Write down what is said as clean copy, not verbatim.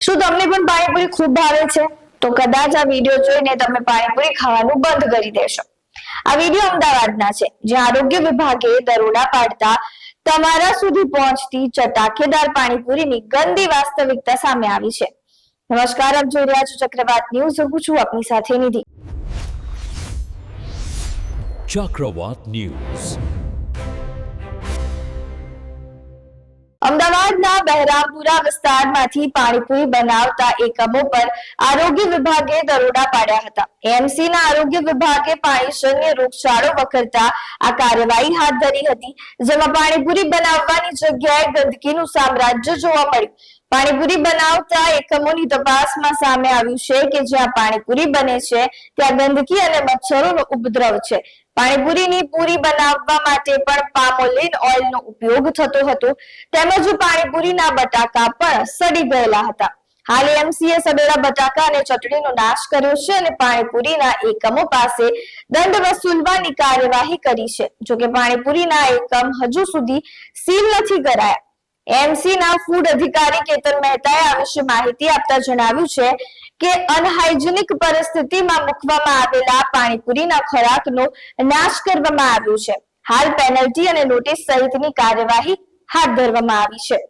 શું તમને પણ પાણીપુરી ખૂબ ભાવે છે? તો કદાચ આ વિડીયો જોઈને તમે પાણીપુરી ખાવાનું બંધ કરી દેશો। આ વિડીયો અમદાવાદના છે, જ્યાં આરોગ્ય વિભાગે દરોડા પાડતા તમારા સુધી પહોંચતી ચટાકેદાર પાણીપુરીની ગંદી વાસ્તવિકતા સામે આવી છે। નમસ્કાર, આપ જોઈ રહ્યા છો ચક્રવાત ન્યૂઝ। હું છું આપની સાથે નિધિ। ચક્રવાત ન્યૂઝ। અમદાવાદના બહેરામપુરા વિસ્તારમાંથી પાણીપુરી બનાવતા એકમો પર આરોગ્ય વિભાગે દરોડા પાડ્યા હતા। એએમસીના આરોગ્ય વિભાગે પાણીજન્ય રોગચાળો વખરતા આ કાર્યવાહી હાથ ધરી હતી, જેમાં પાણીપુરી બનાવવાની જગ્યાએ ગંદકીનું સામ્રાજ્ય જોવા મળ્યું। પાણીપુરી બનાવતા એકમોની તપાસમાં સામે આવ્યું છે કે જ્યાં પાણીપુરી બને છે ત્યાં ગંદકી અને મચ્છરોનો ઉપદ્રવ છે। પાણીપુરીની પૂરી બનાવવા માટે પણ પામોલિન ઓઇલનો ઉપયોગ થતો હતો, તેમજ પાણીપુરીના બટાકા પણ સડી ગયેલા હતા। હાલ એએમસીએ સડેલા બટાકા અને ચટણીનો નાશ કર્યો છે અને પાણીપુરીના એકમો પાસે દંડ વસૂલવાની કાર્યવાહી કરી છે। જોકે પાણીપુરીના એકમ હજુ સુધી સીલ નથી કરાયા। એએમસીના ફૂડ અધિકારી કેતન મહેતાએ આ વિશે માહિતી આપતા જણાવ્યું છે કે અનહાઇજેનિક પરિસ્થિતિમાં મૂકવામાં આવેલા પાણીપુરીના ખોરાકનો નાશ કરવામાં આવ્યો છે। હાલ પેનલ્ટી અને નોટિસ સહિતની કાર્યવાહી હાથ ધરવામાં આવી છે।